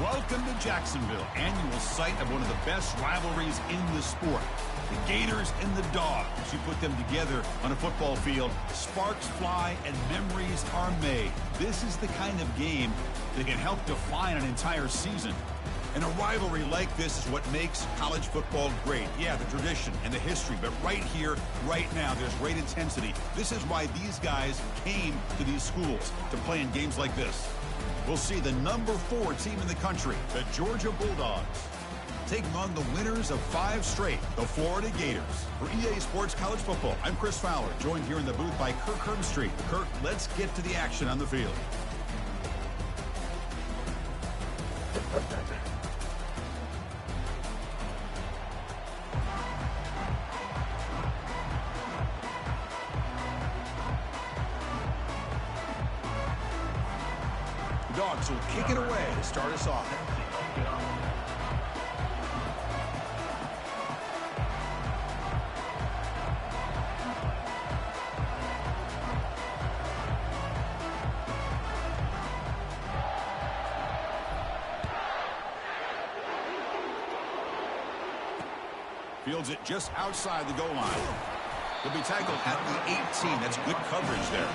Welcome to Jacksonville, annual site of one of the best rivalries in the sport. The Gators and the Dogs. You put them together on a football field, sparks fly and memories are made. This is the kind of game that can help define an entire season. And a rivalry like this is what makes college football great. Yeah, the tradition and the history, but right here, right now, there's great intensity. This is why these guys came to these schools to play in games like this. We'll see the number 4 team in the country, the Georgia Bulldogs, taking on the winners of 5 straight, the Florida Gators. For EA Sports College Football, I'm Chris Fowler, joined here in the booth by Kirk Herbstreit. Kirk, let's get to the action on the field. Dogs will kick it away to start us off. Fields it just outside the goal line. He'll be tackled at the 18. That's good coverage there.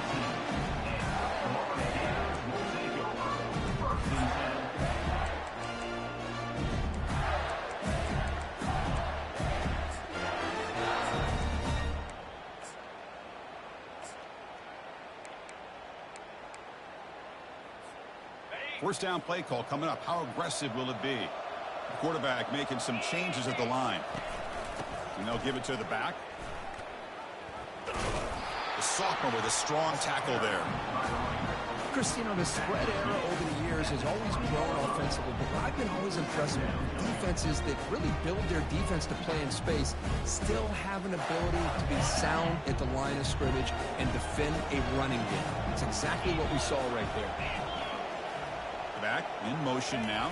First down play call coming up. How aggressive will it be? The quarterback making some changes at the line. And they'll give it to the back. The sophomore with a strong tackle there. Chris, you know, the spread era over the years has always grown offensively, but what I've been always impressed with defenses that really build their defense to play in space still have an ability to be sound at the line of scrimmage and defend a running game. It's exactly what we saw right there. Back in motion now.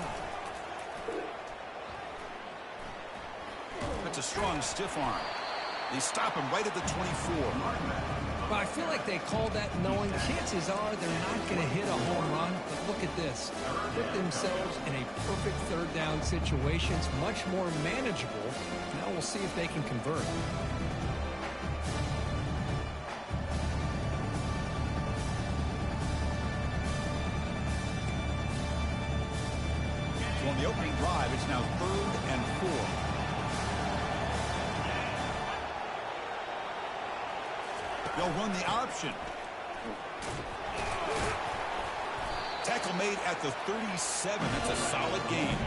That's a strong stiff arm. They stop him right at the 24. Well, I feel like they call that knowing chances are they're not going to hit a home run. But look at this. Put themselves in a perfect third down situation. It's much more manageable. Now we'll see if they can convert. So on the opening drive, it's now 3rd and 4. They'll run the option. Tackle made at the 37. That's a solid gain.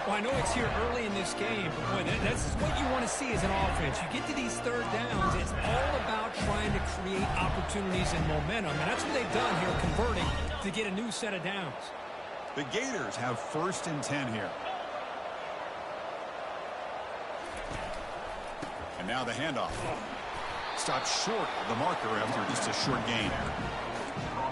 Well, I know it's here early in this game, but boy, that's what you want to see as an offense. You get to these third downs, it's all about trying to create opportunities and momentum, and that's what they've done here, converting to get a new set of downs. The Gators have 1st and 10 here. And now the handoff. Stopped short of the marker after just a short gain.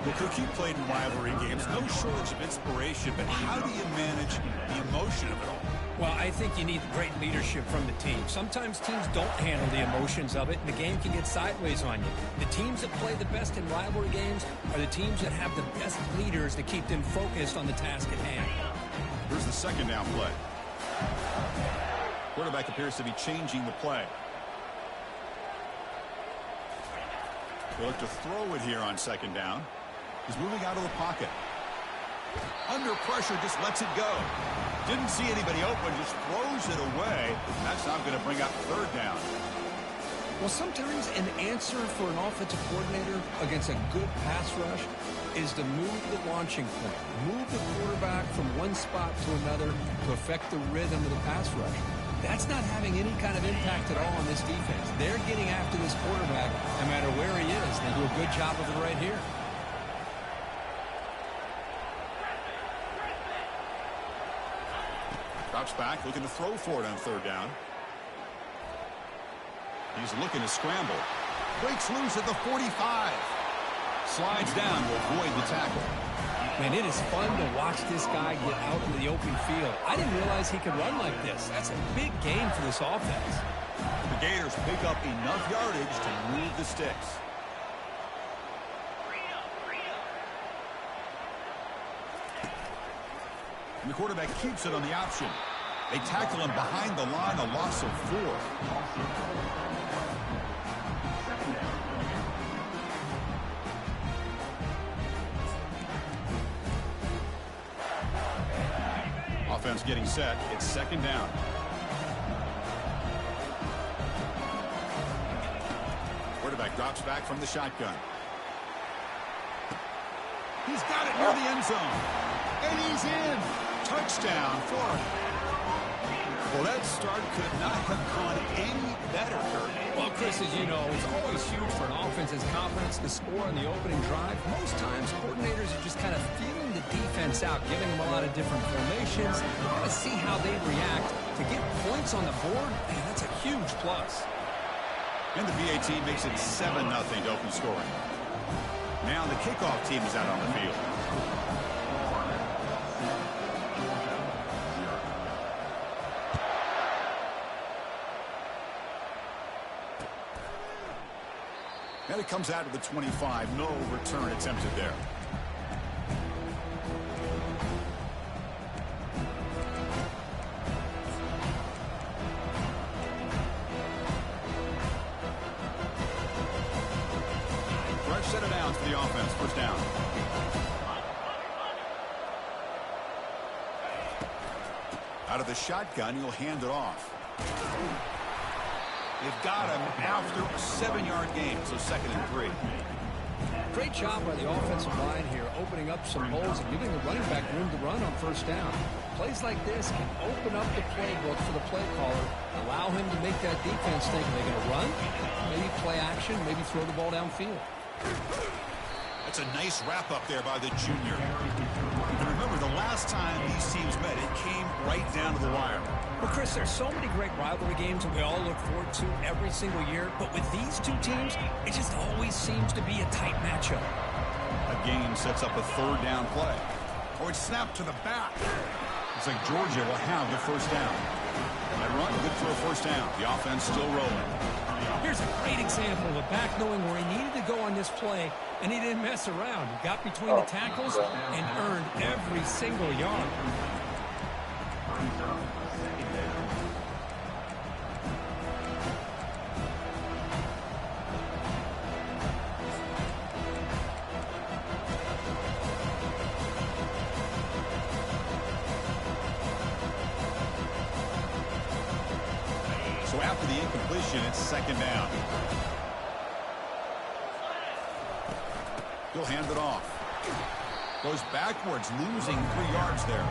Well, Cook, you played in rivalry games. No shortage of inspiration, but how do you manage the emotion of it all? Well, I think you need great leadership from the team. Sometimes teams don't handle the emotions of it, and the game can get sideways on you. The teams that play the best in rivalry games are the teams that have the best leaders to keep them focused on the task at hand. Here's the 2nd down play. Quarterback appears to be changing the play. They'll look to throw it here on 2nd down. He's moving out of the pocket. Under pressure, just lets it go. Didn't see anybody open, just throws it away. That's not going to bring up 3rd down. Well, sometimes an answer for an offensive coordinator against a good pass rush is to move the launching point. Move the quarterback from one spot to another to affect the rhythm of the pass rush. That's not having any kind of impact at all on this defense. They're getting after this quarterback no matter where he is. They do a good job of it right here. Drops back, looking to throw for it on 3rd down. He's looking to scramble. Breaks loose at the 45. Slides down to avoid the tackle. Man, it is fun to watch this guy get out into the open field. I didn't realize he could run like this. That's a big gain for this offense. The Gators pick up enough yardage to move the sticks. And the quarterback keeps it on the option. They tackle him behind the line, a loss of 4. Offense getting set. It's 2nd down. Quarterback drops back from the shotgun. He's got it near the end zone. And he's in. Touchdown, Florida. Well, that start could not have gone any better, Kurt. Well, Chris, as you know, it's always huge for an offense's confidence to score on the opening drive. Most times, coordinators are just kind of feeling the defense out, giving them a lot of different formations. You want to see how they react. To get points on the board, man, that's a huge plus. And the VA team makes it 7-0 to open scoring. Now the kickoff team is out on the field. And it comes out to the 25. No return attempted there. Fresh set of downs for the offense. First down. Out of the shotgun, he'll hand it off. They've got him after a 7-yard gain, so 2nd and 3. Great job by the offensive line here, opening up some holes and giving the running back room to run on first down. Plays like this can open up the playbook for the play caller, allow him to make that defense think, are they going to run? Maybe play action, maybe throw the ball downfield. That's a nice wrap up there by the junior. And remember, the last time these teams met, it came right down to the wire. Well, Chris, there's so many great rivalry games that we all look forward to every single year. But with these two teams, it just always seems to be a tight matchup. A game sets up a 3rd down play. Or it's snapped to the back. Looks like Georgia will have the first down. That run, good for a first down. The offense still rolling. Here's a great example of a back knowing where he needed to go on this play, and he didn't mess around. He got between the tackles and earned every single yard. So after the incompletion, it's 2nd down. He'll hand it off. Goes backwards, losing 3 yards there.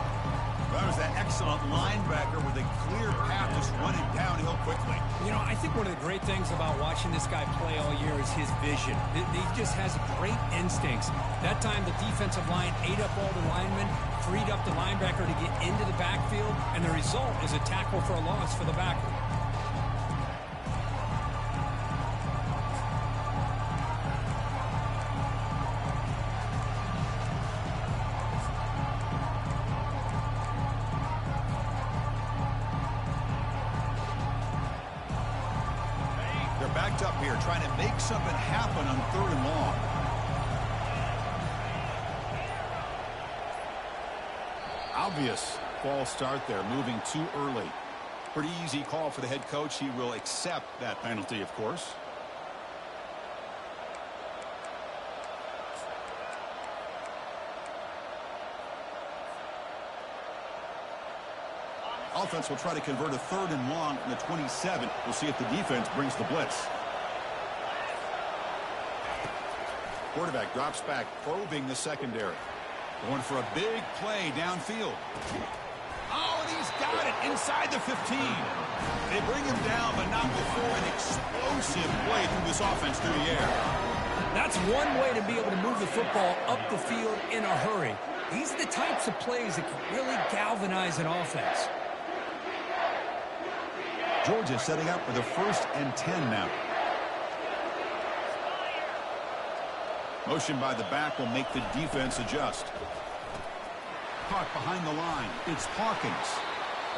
That was that excellent linebacker with a clear path, just running downhill quickly. You know, I think one of the great things about watching this guy play all year is his vision. He just has great instincts. That time, the defensive line ate up all the linemen, freed up the linebacker to get into the backfield, and the result is a tackle for a loss for the backer. Backed up here, trying to make something happen on 3rd and long. Obvious false start there, moving too early. Pretty easy call for the head coach. He will accept that penalty, of course. Offense will try to convert a 3rd and long from the 27. We'll see if the defense brings the blitz. Quarterback drops back, probing the secondary. Going for a big play downfield. Oh, and he's got it inside the 15. They bring him down, but not before an explosive play through this offense through the air. That's one way to be able to move the football up the field in a hurry. These are the types of plays that can really galvanize an offense. Georgia setting up for the 1st and 10 now. Motion by the back will make the defense adjust. Caught behind the line. It's Hawkins.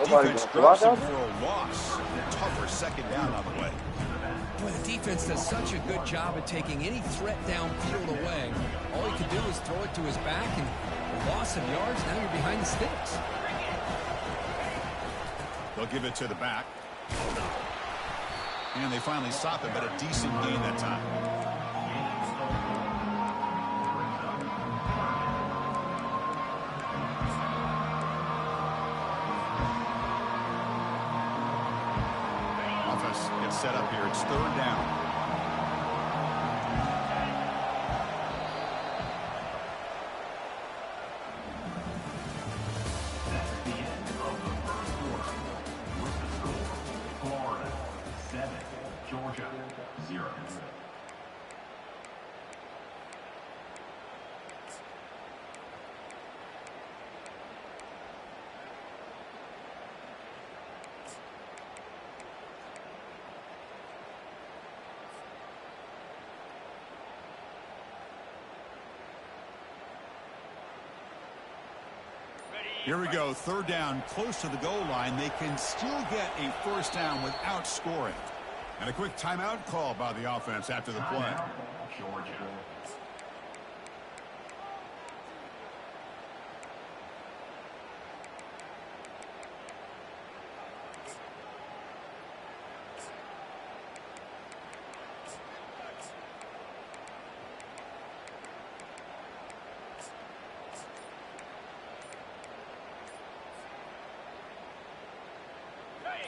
Defense drops him for a loss. Tougher 2nd down on the way. Boy, the defense does such a good job of taking any threat downfield away. All he could do is throw it to his back, and a loss of yards, now you're behind the sticks. They'll give it to the back. And they finally stop it, but a decent gain that time. Offense gets set up here. It's third down. Here we go, third down, close to the goal line. They can still get a first down without scoring. And a quick timeout call by the offense after the play. Georgia.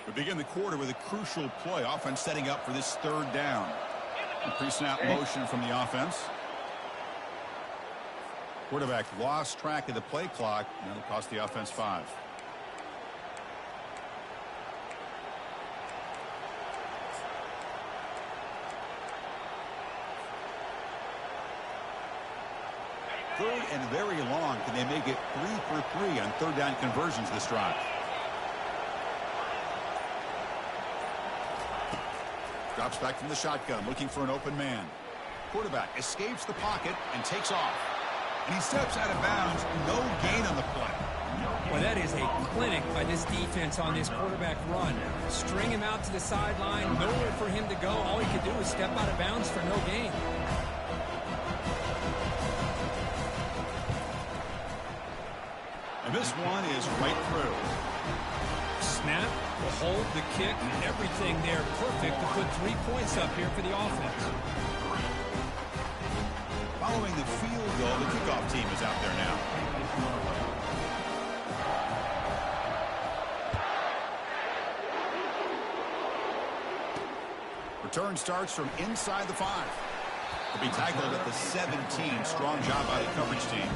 We begin the quarter with a crucial play. Offense setting up for this third down. A pre-snap motion from the offense. Quarterback lost track of the play clock, and it'll cost the offense 5. Third and very long. Can they make it 3 for 3 on third down conversions this drive? Drops back from the shotgun, looking for an open man. Quarterback escapes the pocket and takes off. And he steps out of bounds. No gain on the play. Well, that is a clinic by this defense on this quarterback run. String him out to the sideline, nowhere for him to go. All he could do is step out of bounds for no gain. And this one is right through. Snap, the hold, the kick, everything there perfect to put 3 points up here for the offense. Following the field goal, the kickoff team is out there now. Return starts from inside the 5. To be tackled at the 17. Strong job by the coverage team.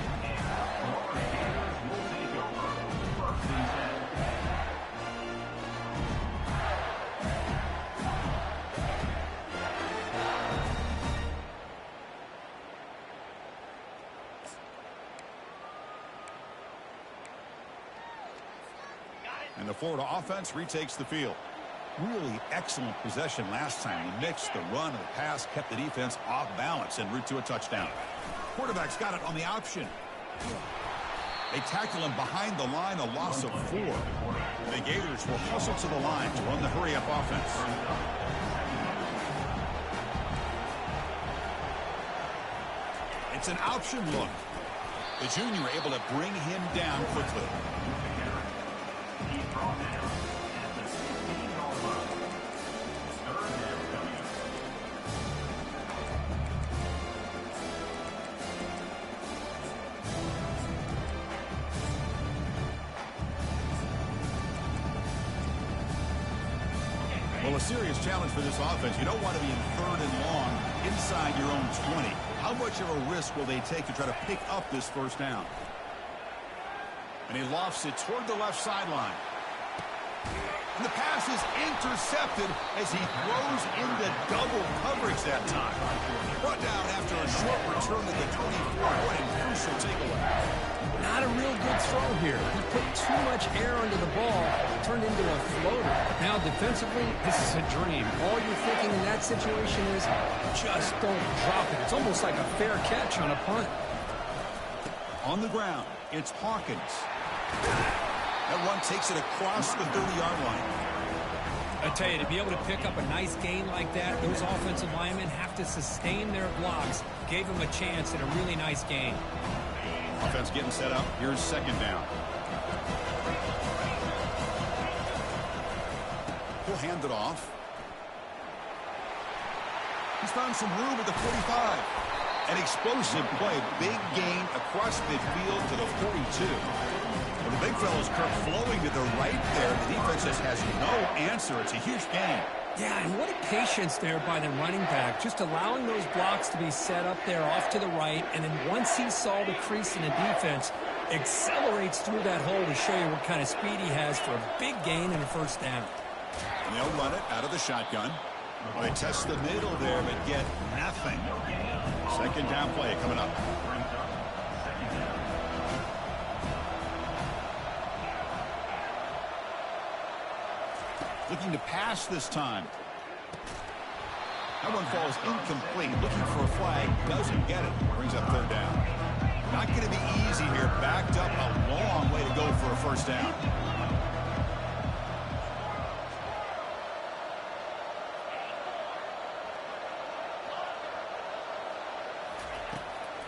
And the Florida offense retakes the field. Really excellent possession last time. He mixed the run and the pass, kept the defense off balance en route to a touchdown. Quarterback's got it on the option. They tackle him behind the line, a loss of 4. The Gators will hustle to the line to run the hurry-up offense. It's an option look. The junior able to bring him down quickly. Well, a serious challenge for this offense. You don't want to be in third and long inside your own 20. How much of a risk will they take to try to pick up this first down? And he lofts it toward the left sideline. And the pass is intercepted as he throws into double coverage that time. Brought down after a short return to the 24. What a crucial takeaway. Not a real good throw here. He put too much air under the ball, turned into a floater. Now defensively, this is a dream. All you're thinking in that situation is just don't drop it. It's almost like a fair catch on a punt. On the ground, it's Hawkins. That run takes it across the 30-yard line. I tell you, to be able to pick up a nice gain like that, those offensive linemen have to sustain their blocks. Gave him a chance at a really nice gain. Offense getting set up. Here's second down. He'll hand it off. He's found some room at the 45. An explosive play. Big gain across midfield to the 42. Well, the big fellow's Kirk flowing to the right there. The defense just has no answer. It's a huge gain. Yeah, and what a patience there by the running back. Just allowing those blocks to be set up there off to the right. And then once he saw the crease in the defense, accelerates through that hole to show you what kind of speed he has for a big gain and a first down. And they'll run it out of the shotgun. Well, they test the middle there, but get nothing. Second down play coming up. Looking to pass this time. That one falls incomplete. Looking for a flag. Doesn't get it. Brings up third down. Not going to be easy here. Backed up a long way to go for a first down.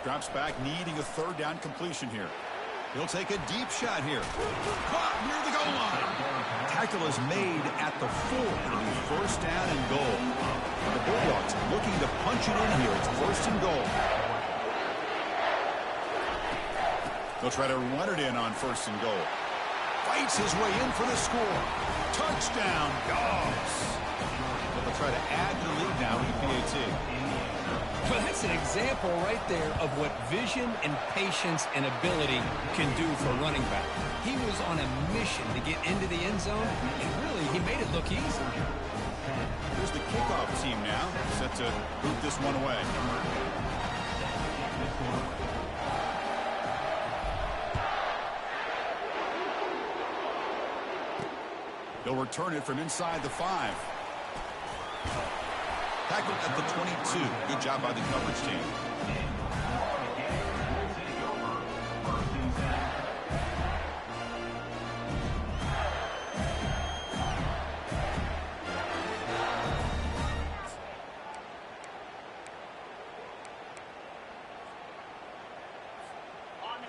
Drops back, needing a third down completion here. He'll take a deep shot here. Caught near the goal line. Tackle is made at the 4. It'll be first down and goal. The Bulldogs looking to punch it in here. It's first and goal. They'll try to run it in on first and goal. Fights his way in for the score. Touchdown, Dogs. They'll try to add to the lead now with the PAT. Well, that's an example right there of what vision and patience and ability can do for a running back. He was on a mission to get into the end zone, and really, he made it look easy. Here's the kickoff team now, set to boot this one away. They'll return it from inside the 5. Tackled at the 22. Good job by the coverage team.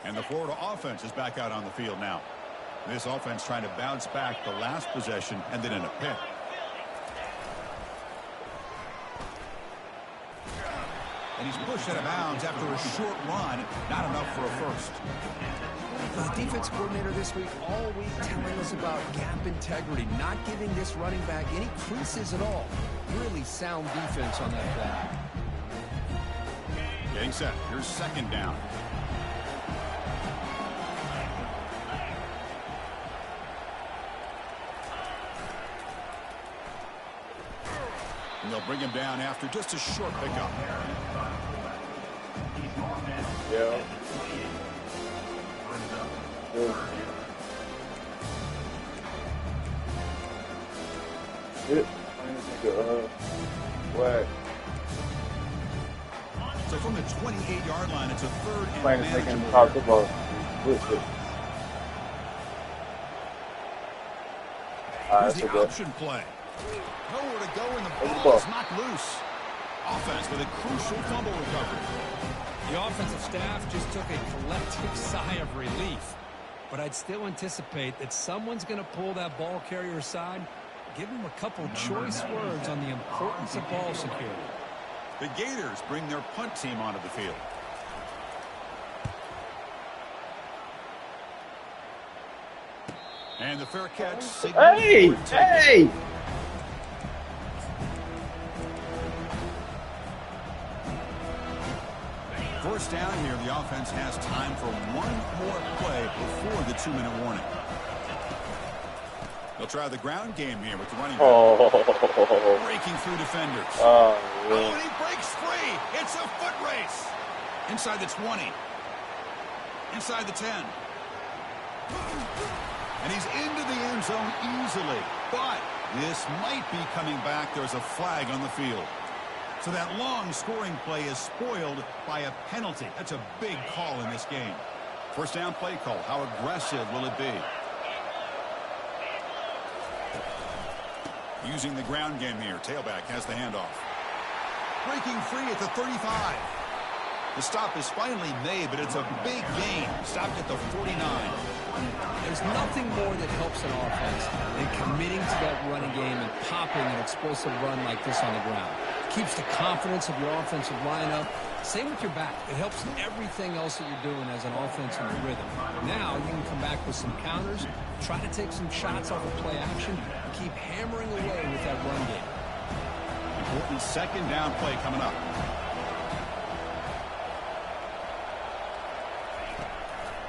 And the Florida offense is back out on the field now. This offense trying to bounce back the last possession and then in a pick. And he's pushed out of bounds after a short run. Not enough for a first. The defense coordinator this week all week telling us about gap integrity, not giving this running back any creases at all. Really sound defense on that play. Getting set. Here's second down. And they'll bring him down after just a short pickup. Yeah. Shit. Flag. So from the 28-yard line, it's a third and Playing taking manageable. top football. Here's the option play. Nowhere to go, and the ball is knocked loose. Offense with a crucial fumble recovery. The offensive staff just took a collective sigh of relief. But I'd still anticipate that someone's going to pull that ball carrier aside, give him a couple choice words on the importance of ball security. The Gators bring their punt team onto the field. And the fair catch. Hey! Hey! First down here, the offense has time for one more play before the 2-minute warning. They'll try the ground game here with the running back. Breaking through defenders. Oh, and he breaks free. It's a foot race. Inside the 20. Inside the 10. And he's into the end zone easily. But this might be coming back. There's a flag on the field. So that long scoring play is spoiled by a penalty. That's a big call in this game. First down play call. How aggressive will it be? Using the ground game here. Tailback has the handoff. Breaking free at the 35. The stop is finally made, but it's a big gain. Stopped at the 49. There's nothing more that helps an offense than committing to that running game and popping an explosive run like this on the ground. Keeps the confidence of your offensive lineup. Same with your back. It helps everything else that you're doing as an offense in the rhythm. Now you can come back with some counters, try to take some shots off of play action, keep hammering away with that run game. Important second down play coming up.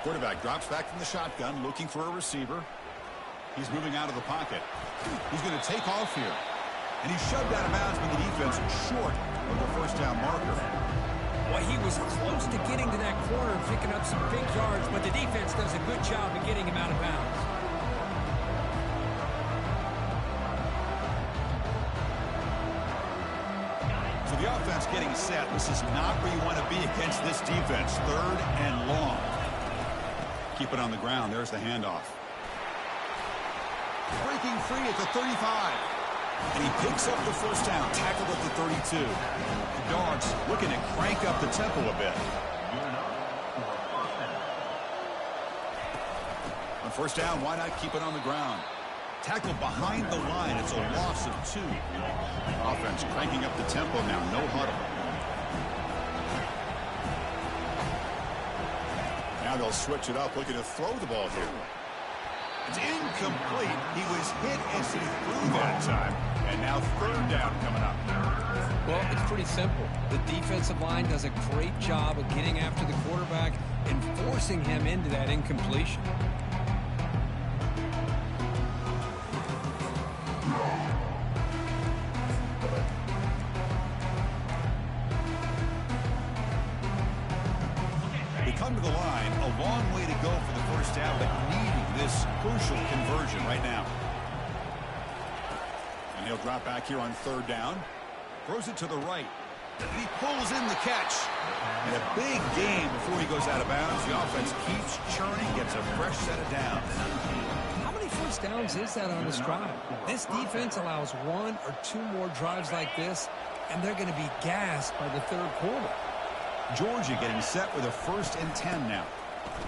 Quarterback drops back from the shotgun, looking for a receiver. He's moving out of the pocket. He's going to take off here. And he's shoved out of bounds by the defense short of the first down marker. Well, he was close to getting to that corner and picking up some big yards, but the defense does a good job of getting him out of bounds. So the offense getting set. This is not where you want to be against this defense. Third and long. Keep it on the ground. There's the handoff. Breaking free at the 35. And he picks up the first down. Tackled at the 32. The Dogs looking to crank up the tempo a bit. On first down, why not keep it on the ground? Tackled behind the line. It's a loss of 2. Offense cranking up the tempo now. No huddle. Now they'll switch it up, looking to throw the ball here. It's incomplete. He was hit as he threw that time. And now third down coming up. Well, it's pretty simple. The defensive line does a great job of getting after the quarterback and forcing him into that incompletion. Come to the line, a long way to go for the first down, but needing this crucial conversion right now. And he'll drop back here on third down. Throws it to the right. And he pulls in the catch. And a big gain before he goes out of bounds. The offense keeps churning, gets a fresh set of downs. How many first downs is that on this drive? This defense allows 1 or 2 more drives like this, and they're going to be gassed by the third quarter. Georgia getting set with a 1st and 10 now.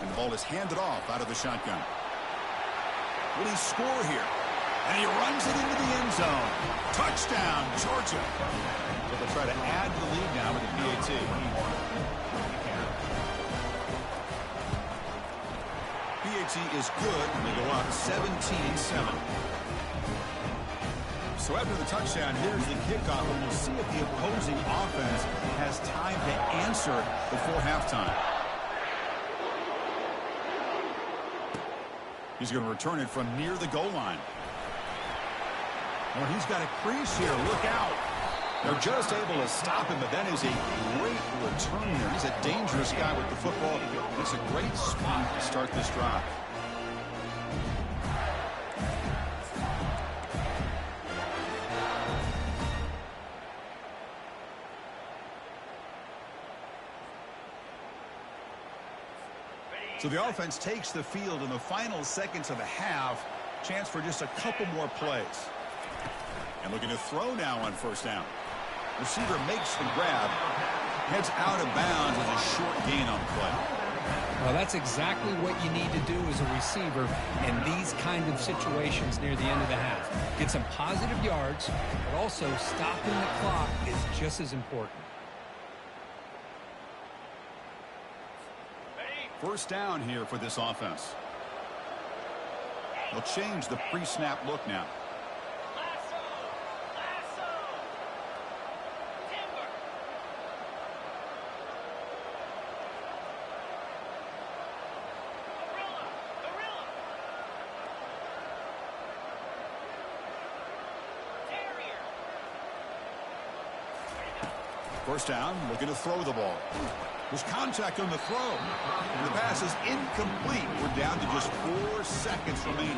And the ball is handed off out of the shotgun. Will he score here? And he runs it into the end zone. Touchdown, Georgia. So they'll try to add to the lead now with the PAT. PAT is good. They go up 17-7. So after the touchdown, here's the kickoff, and we'll see if the opposing offense has time to answer before halftime. He's going to return it from near the goal line. Well, he's got a crease here. Look out. They're just able to stop him, but that is a great return there. He's a dangerous guy with the football. It's a great spot to start this drive. So the offense takes the field in the final seconds of the half. Chance for just a couple more plays. And looking to throw now on first down. Receiver makes the grab. Heads out of bounds with a short gain on the play. Well, that's exactly what you need to do as a receiver in these kind of situations near the end of the half. Get some positive yards, but also stopping the clock is just as important. First down here for this offense. They'll change the pre-snap look now. First down, looking to throw the ball. There's contact on the throw. And the pass is incomplete. We're down to just 4 seconds remaining.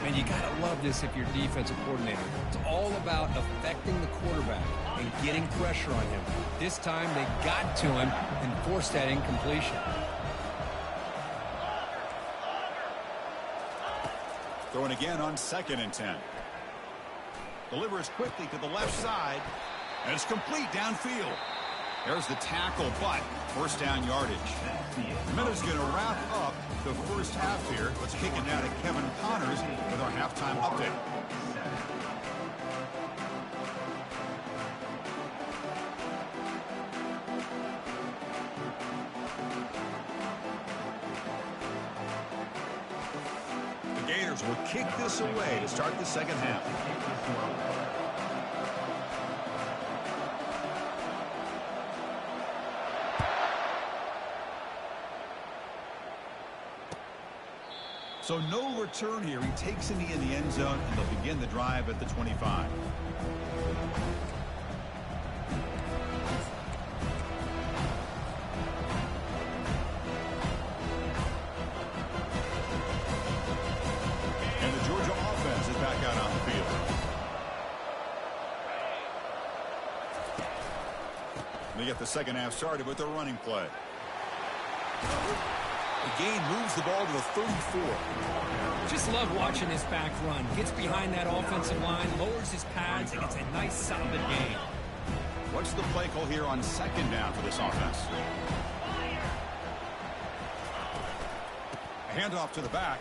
Man, you got to love this if you're defensive coordinator. It's all about affecting the quarterback and getting pressure on him. This time they got to him and forced that incompletion. Throwing again on 2nd and 10. Delivers quickly to the left side. And it's complete downfield. There's the tackle, but first down yardage. The minute's going to wrap up the the first half here. Let's kick it now to Kevin Connors with our halftime update. The Gators will kick this away to start the second half. So no return here. He takes a knee in the end zone, and they'll begin the drive at the 25. And the Georgia offense is back out on the field. They get the second half started with their running play. The gain moves the ball to the 34. Just love watching this back run. Gets behind that offensive line, lowers his pads, and gets a nice solid gain. What's the play call here on second down for this offense? A handoff to the back.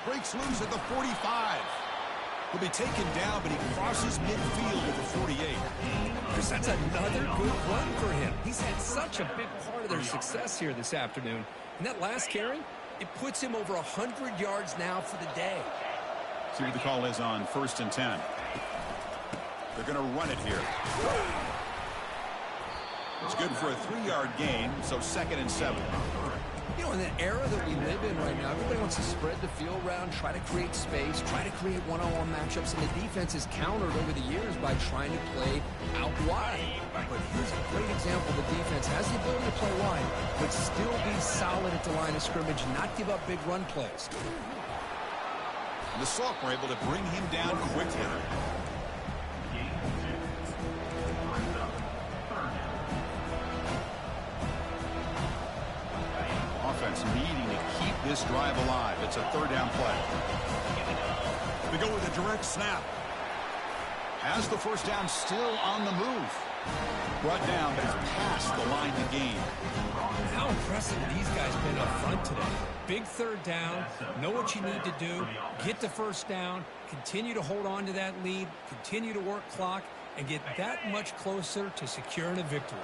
Breaks loose at the 45. He'll be taken down, but he crosses midfield at the 48. That's another good run for him. He's had such a big part of their success here this afternoon. And that last carry, it puts him over 100 yards now for the day. See what the call is on 1st and 10. They're going to run it here. It's good for a 3-yard gain, so 2nd and 7. You know, in the era that we live in right now, everybody wants to spread the field around, try to create space, try to create one-on-one matchups, and the defense is countered over the years by trying to play out wide. But here's a great example. The defense has the ability to play wide, but still be solid at the line of scrimmage, not give up big run plays. The Salk were able to bring him down quickly. Offense needing to keep this drive alive. It's a 3rd down play. They go with a direct snap. Has the first down still on the move. Brought down, but it's past the line to gain. How impressive these guys been up front today. Big 3rd down, know what you need to do, get the first down, continue to hold on to that lead, continue to work clock, and get that much closer to securing a victory.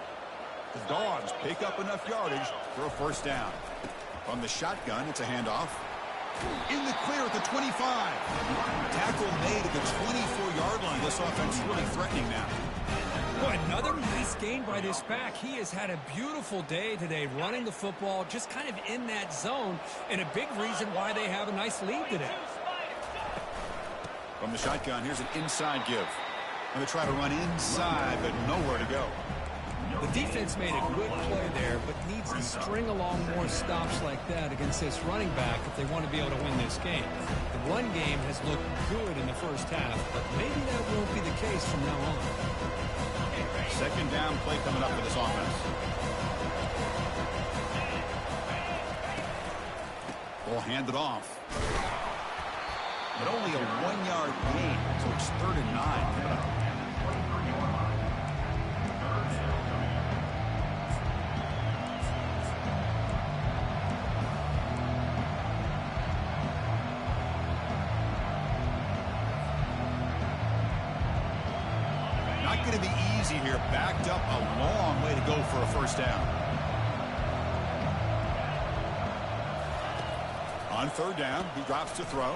The Dogs pick up enough yardage for a first down. From the shotgun, it's a handoff. In the clear at the 25. Tackle made at the 24-yard line. This offense is really threatening now. Boy, another nice gain by this back. He has had a beautiful day today running the football, just kind of in that zone, and a big reason why they have a nice lead today. From the shotgun, here's an inside give. Going to try to run inside, but nowhere to go. The defense made a good play there, but needs to string along more stops like that against this running back if they want to be able to win this game. The run game has looked good in the first half, but maybe that won't be the case from now on. 2nd down play coming up for this offense. Ball handed off. But only a 1-yard gain, so it's 3rd and 9. Not going to be easy here. Backed up a long way to go for a first down. On 3rd down, he drops to throw.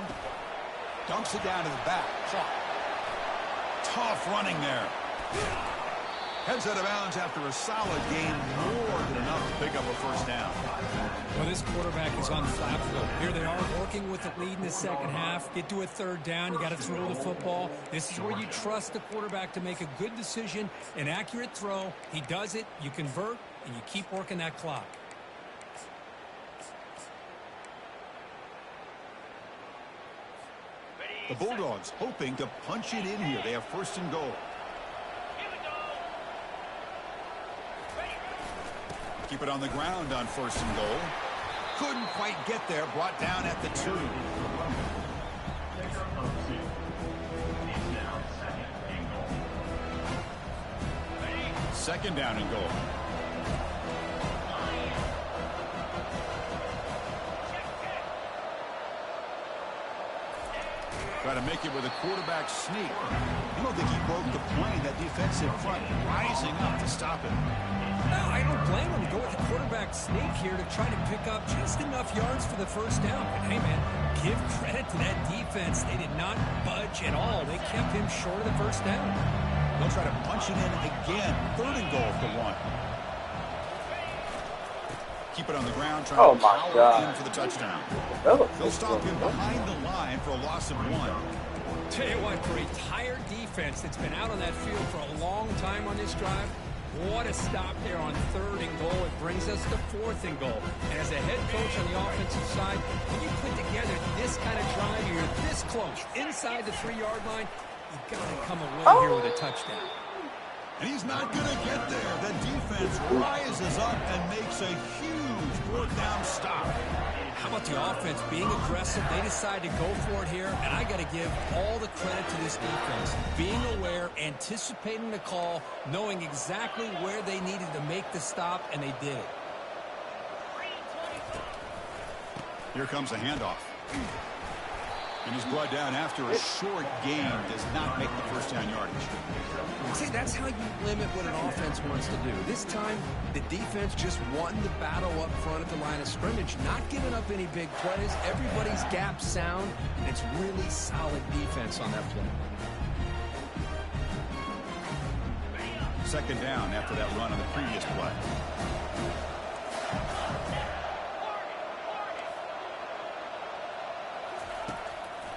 Dunks it down to the back. Tough running there. Heads out of bounds after a solid gain, more than enough to pick up a first down. Well, this quarterback is on the flat foot. Here they are working with the lead in the second half. Get to a 3rd down. You got to throw the football. This is where you trust the quarterback to make a good decision, an accurate throw. He does it. You convert, and you keep working that clock. The Bulldogs hoping to punch it in here. They have 1st and goal. Keep it on the ground on 1st and goal. Couldn't quite get there. Brought down at the 2. Second down and goal. Try to make it with a quarterback sneak. I don't think he broke the plane. That defensive front rising up to stop it. No, I don't blame him to go with the quarterback sneak here to try to pick up just enough yards for the first down. But hey, man, give credit to that defense. They did not budge at all. They kept him short of the first down. They'll try to punch it in again. 3rd and goal for 1. Keep it on the ground, trying to power in for the touchdown. They'll stop him behind the line for a loss of 1. Tell you what, for a tired defense that's been out on that field for a long time on this drive, what a stop there on 3rd and goal. It brings us to 4th and goal. And as a head coach on the offensive side, when you put together this kind of drive, you're this close, inside the 3-yard line, you got to come away here with a touchdown. And he's not going to get there. The defense rises up and makes a huge 4th down stop. How about the offense being aggressive? They decide to go for it here, and I got to give all the credit to this defense. Being aware, anticipating the call, knowing exactly where they needed to make the stop, and they did it. Here comes a handoff. And he's brought down after a short gain. Does not make the first down yardage. See, that's how you limit what an offense wants to do. This time, the defense just won the battle up front at the line of scrimmage, not giving up any big plays. Everybody's gap sound, and it's really solid defense on that play. 2nd down after that run on the previous play.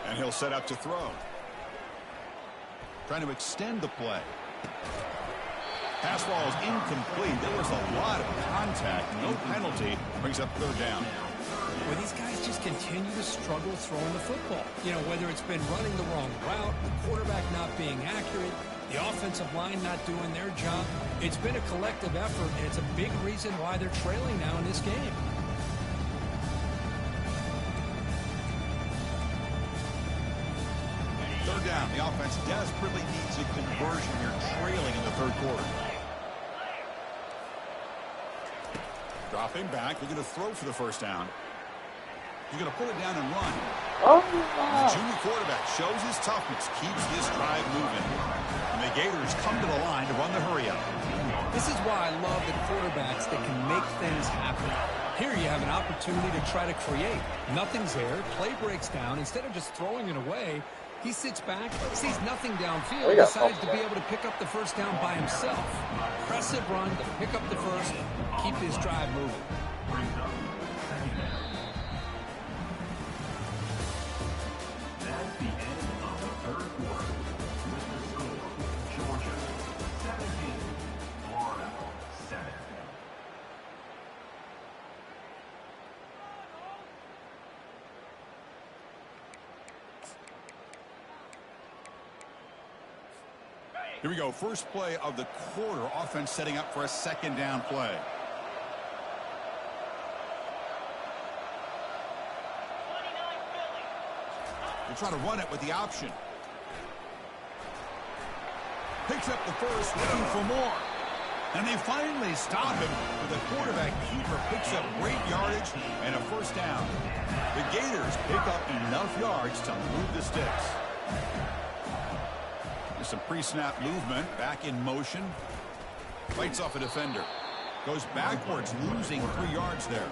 And he'll set up to throw. Trying to extend the play. Pass ball is incomplete. There was a lot of contact. No penalty. Brings up 3rd down. Well, these guys just continue to struggle throwing the football. You know, whether it's been running the wrong route, the quarterback not being accurate, the offensive line not doing their job. It's been a collective effort, and it's a big reason why they're trailing now in this game. Third down. The offense desperately needs a conversion. You're trailing in the 3rd quarter. Dropping back. They're going to throw for the first down. He's going to pull it down and run. The junior quarterback shows his toughness, keeps this drive moving. And the Gators come to the line to run the hurry up. This is why I love the quarterbacks that can make things happen. Here you have an opportunity to try to create. Nothing's there. Play breaks down. Instead of just throwing it away, he sits back, sees nothing downfield, decides to be able to pick up the first down by himself. Impressive run to pick up the first, keep this drive moving. That's the end of the 3rd quarter. With the score, Georgia 17, Florida 7. Here we go. First play of the quarter. Offense setting up for a 2nd down play. They try to run it with the option. Picks up the first, looking for more. And they finally stop him with a quarterback keeper. Picks up great yardage and a first down. The Gators pick up enough yards to move the sticks. There's some pre-snap movement. Back in motion. Fights off a defender. Goes backwards, losing 3 yards there.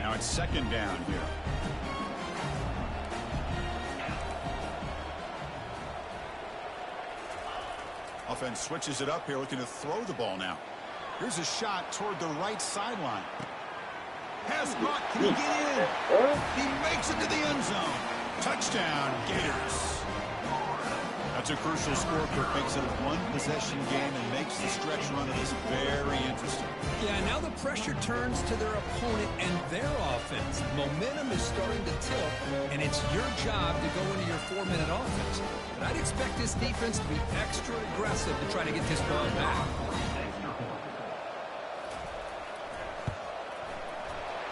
Now it's 2nd down here. Offense switches it up here, looking to throw the ball now. Here's a shot toward the right sideline. Pass caught. Can he get in? He makes it to the end zone. Touchdown, Gators. That's a crucial score. Kirk makes it a 1-possession game and makes the stretch run of this very interesting. Yeah, now the pressure turns to their opponent and their offense. Momentum is starting to tilt, and it's your job to go into your 4-minute offense. But I'd expect this defense to be extra aggressive to try to get this ball back.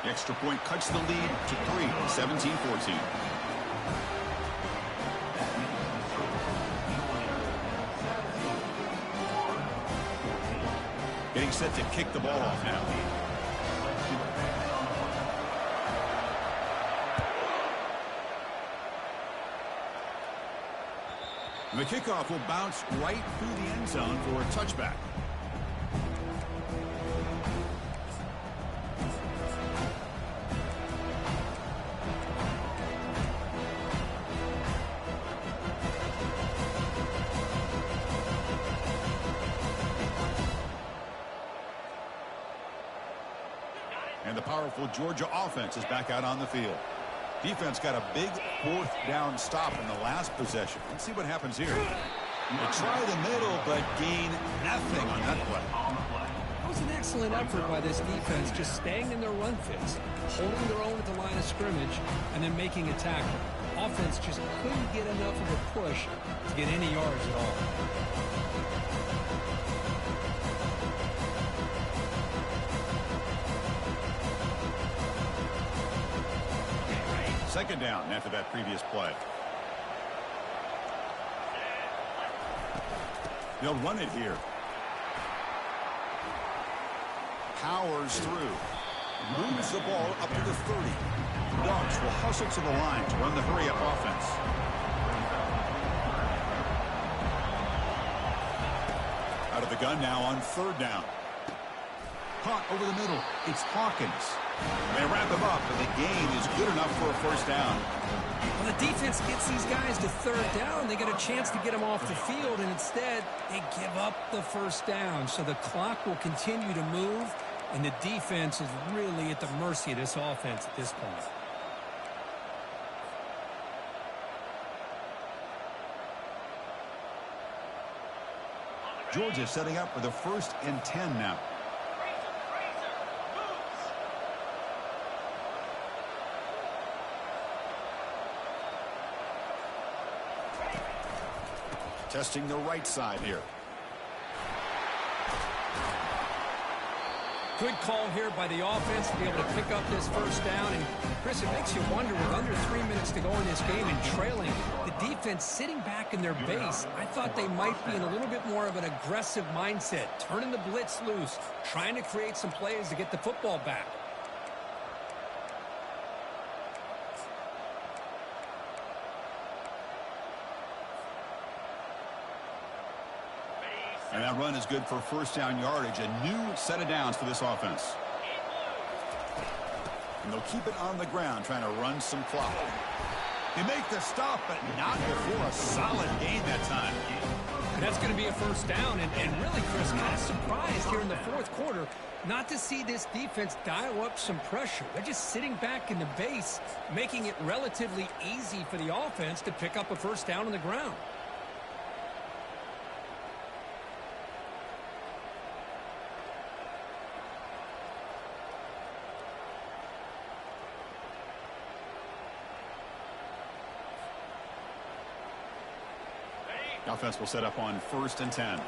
The extra point cuts the lead to 3, 17-14. set to kick the ball off now. The kickoff will bounce right through the end zone for a touchback. And the powerful Georgia offense is back out on the field. Defense got a big fourth down stop in the last possession. Let's see what happens here. They try the middle, but gain nothing on that play. That was an excellent effort by this defense, just staying in their run fits, holding their own at the line of scrimmage, and then making a tackle. Offense just couldn't get enough of a push to get any yards at all. Second down after that previous play. They'll run it here. Powers through. Moves the ball up to the 30. Dogs will hustle to the line to run the hurry-up offense. Out of the gun now on third down. Caught over the middle. It's Hawkins. They wrap him up, but the gain is good enough for a first down. When the defense gets these guys to third down, they get a chance to get them off the field, and instead they give up the first down. So the clock will continue to move, and the defense is really at the mercy of this offense at this point. Georgia setting up for the 1st and 10 now. Testing the right side here. Good call here by the offense to be able to pick up this first down. And, Chris, it makes you wonder, with under 3 minutes to go in this game and trailing, the defense sitting back in their base, I thought they might be in a little bit more of an aggressive mindset, turning the blitz loose, trying to create some plays to get the football back. And that run is good for first down yardage. A new set of downs for this offense. And they'll keep it on the ground, trying to run some clock. They make the stop, but not before a solid gain that time. And that's going to be a first down. And really, Chris, kind of surprised here in the fourth quarter not to see this defense dial up some pressure. They're just sitting back in the base, making it relatively easy for the offense to pick up a first down on the ground. The offense will set up on 1st and 10.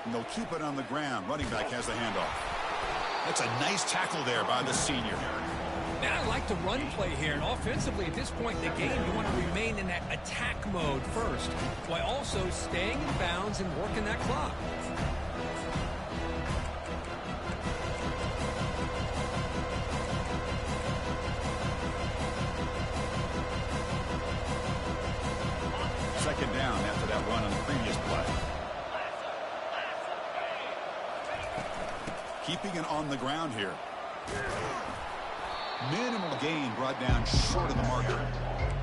And they'll keep it on the ground. Running back has the handoff. That's a nice tackle there by the senior. Now I like the run play here, and offensively at this point in the game, you want to remain in that attack mode first, while also staying in bounds and working that clock. Second down after that run on the previous play. Keeping it on the ground here. Minimal gain brought down short of the marker.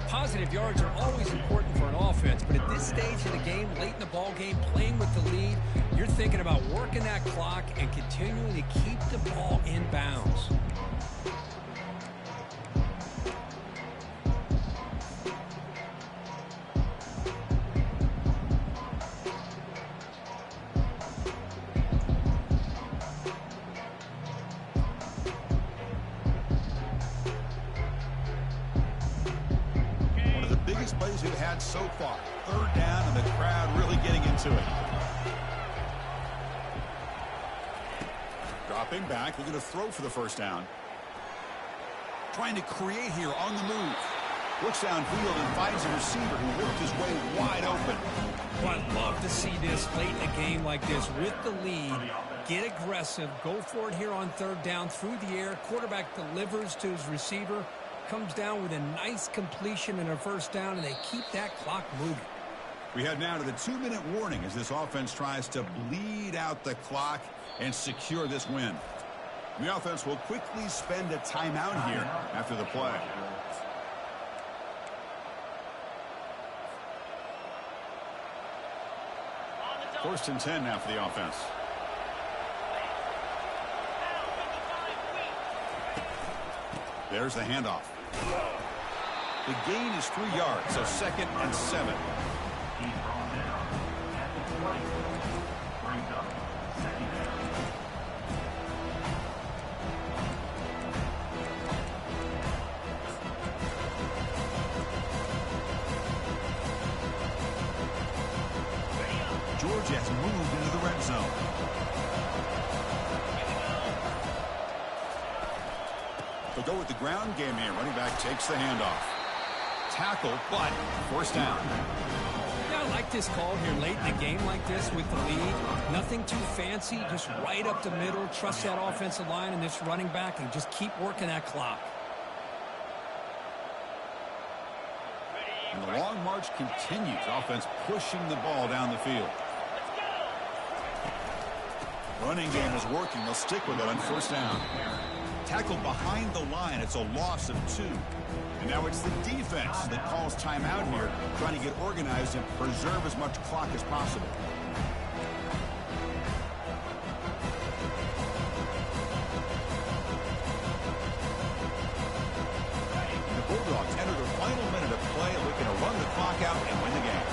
Positive yards are always important for an offense, but at this stage of the game, late in the ball game, playing with the lead, you're thinking about working that clock and continuing to keep the ball in bounds. Plays we've had so far. Third down and the crowd really getting into it. Dropping back, looking to throw for the first down. Trying to create here on the move. Looks downfield and finds a receiver who worked his way wide open. Well, I'd love to see this late in a game like this with the lead. Get aggressive. Go for it here on third down through the air. Quarterback delivers to his receiver. Comes down with a nice completion and a first down, and they keep that clock moving. We head now to the 2-minute warning as this offense tries to bleed out the clock and secure this win. The offense will quickly spend a timeout here after the play. First and 10 now for the offense. There's the handoff. The gain is 3 yards, so 2nd and 7. He's brought down at the 20. Brings up 2nd down. Georgia has moved into the red zone. They'll go with the ground game here. Running back takes the handoff. Tackle, but first down. Yeah, I like this call here late in a game like this with the lead. Nothing too fancy, just right up the middle. Trust that offensive line and this running back and just keep working that clock. And the long march continues. Offense pushing the ball down the field. Running game is working. They'll stick with it on first down. Tackled behind the line. It's a loss of 2. And now it's the defense that calls timeout here, trying to get organized and preserve as much clock as possible. And the Bulldogs enter the final minute of play, looking to run the clock out and win the game.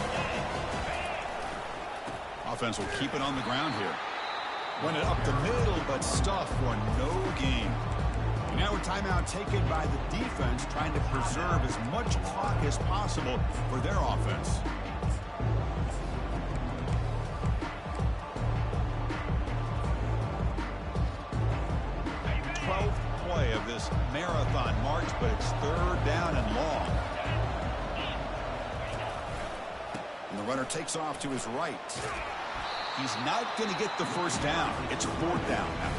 Offense will keep it on the ground here. Run it up the middle, but stuffed for no gain. Now a timeout taken by the defense, trying to preserve as much clock as possible for their offense. Play of this marathon march, but it's 3rd down and long. And the runner takes off to his right. He's not going to get the first down. It's 4th down now.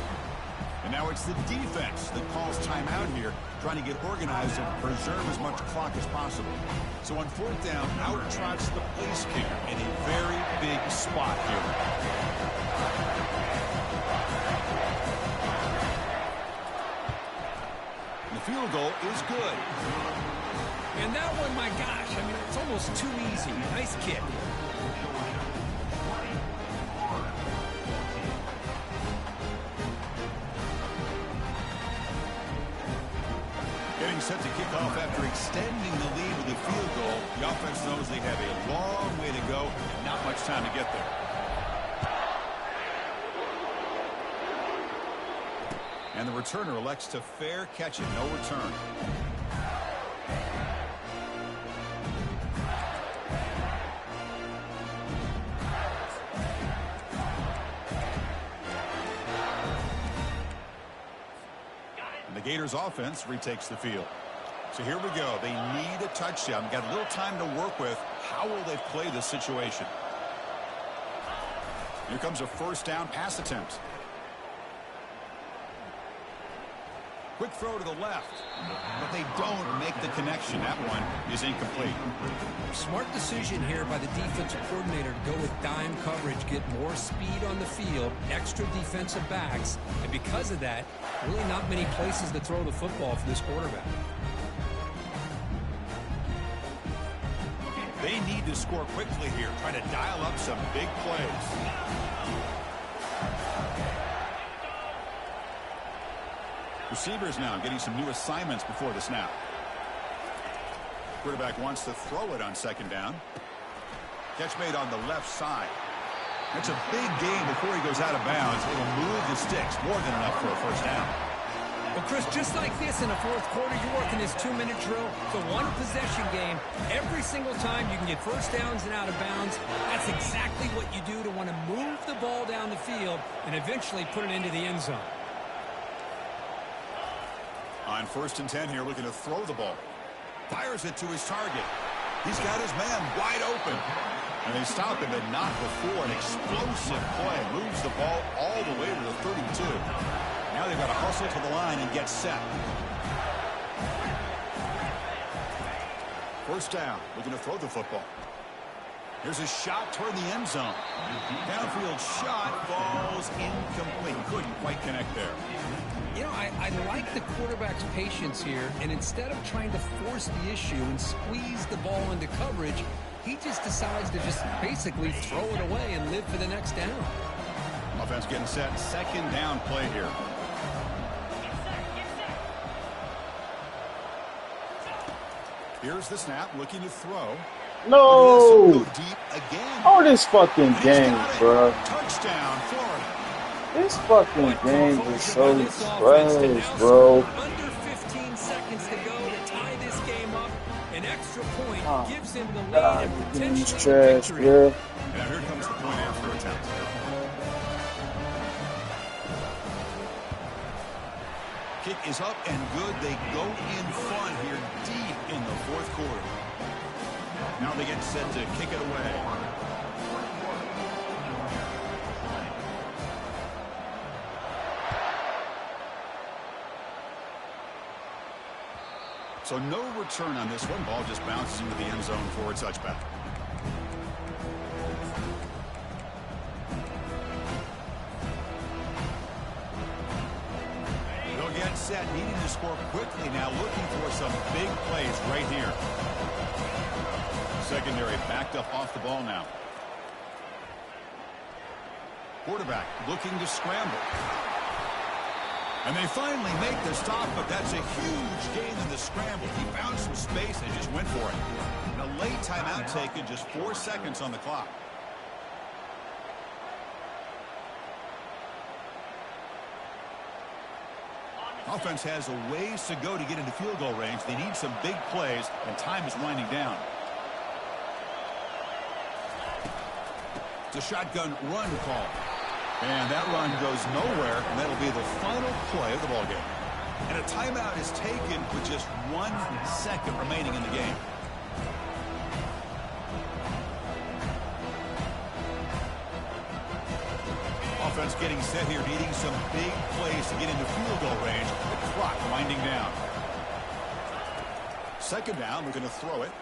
And now it's the defense that calls timeout here, trying to get organized and preserve as much clock as possible. So on 4th down, out trots the place kicker in a very big spot here. And the field goal is good. And that one, my gosh, I mean, it's almost too easy. Nice kick. Getting set to kick off after extending the lead with a field goal. The offense knows they have a long way to go and not much time to get there. And the returner elects to fair catch it, no return. The Gators offense retakes the field. So here we go. They need a touchdown. Got a little time to work with. How will they play this situation? Here comes a first down pass attempt. Quick throw to the left. But they don't make the connection. That one is incomplete. Smart decision here by the defensive coordinator to go with dime coverage, get more speed on the field, extra defensive backs, and because of that, really not many places to throw the football for this quarterback. They need to score quickly here, trying to dial up some big plays. Receivers now getting some new assignments before the snap. Quarterback wants to throw it on 2nd down. Catch made on the left side. That's a big gain before he goes out of bounds. It'll move the sticks, more than enough for a first down. Well, Chris, just like this in the 4th quarter, you're working this 2-minute drill. It's a one-possession game. Every single time you can get first downs and out of bounds, that's exactly what you do to want to move the ball down the field and eventually put it into the end zone. On 1st and 10 here, looking to throw the ball. Fires it to his target. He's got his man wide open. And they stop him, but not before. An explosive play. Moves the ball all the way to the 32. Now they've got to hustle to the line and get set. First down. Looking to throw the football. Here's a shot toward the end zone. Downfield shot falls incomplete. Couldn't quite connect there. You know, I like the quarterback's patience here, and instead of trying to force the issue and squeeze the ball into coverage, he just decides to just basically throw it away and live for the next down. Offense getting set. Second down play here. Here's the snap, looking to throw. No! Go deep again. Oh, this fucking game, bro. Touchdown, Florida. This fucking game is so trash, bro. Under 15 seconds to go to tie this game up. An extra point gives him the lead and potentially This trash, victory. bro. Now here comes the point after attempt. Kick is up and good. They go in front here deep in the fourth quarter. Now they get set to kick it away. So no return on this one. Ball just bounces into the end zone for a touchback. They'll get set, needing to score quickly now, looking for some big plays right here. Secondary backed up off the ball now. Quarterback looking to scramble. And they finally make the stop, but that's a huge gain in the scramble. He found some space and just went for it. And a late timeout taken, just 4 seconds on the clock. Offense has a ways to go to get into field goal range. They need some big plays, and time is winding down. It's a shotgun run call. And that run goes nowhere, and that'll be the final play of the ballgame. And a timeout is taken with just 1 second remaining in the game. Offense getting set here, needing some big plays to get into field goal range. The clock winding down. Second down, we're going to throw it.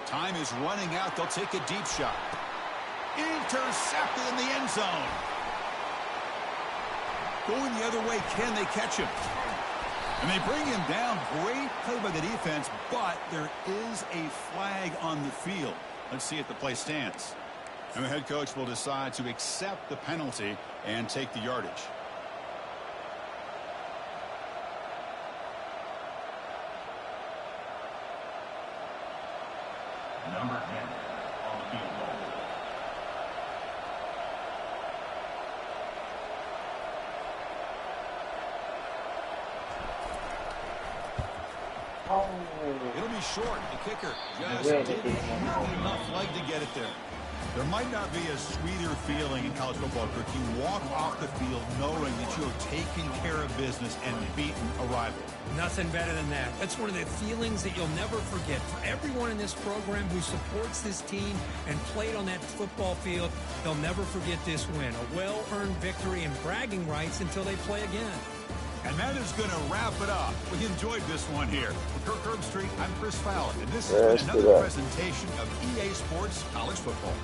Time is running out. They'll take a deep shot. Intercepted in the end zone. Going the other way, can they catch him? And they bring him down. Great play by the defense, but there is a flag on the field. Let's see if the play stands. And the head coach will decide to accept the penalty and take the yardage. Number 10 on the field goal. It'll be short. The kicker just didn't have enough leg to get it there. There might not be a sweeter feeling in college football, Kirk. You walk off the field knowing that you have taken care of business and beaten a rival. Nothing better than that. That's one of the feelings that you'll never forget. For everyone in this program who supports this team and played on that football field, they'll never forget this win. A well-earned victory and bragging rights until they play again. And that is going to wrap it up. We enjoyed this one here. For Kirk Herbstreit, I'm Chris Fowler, and this has been another presentation of EA Sports College Football.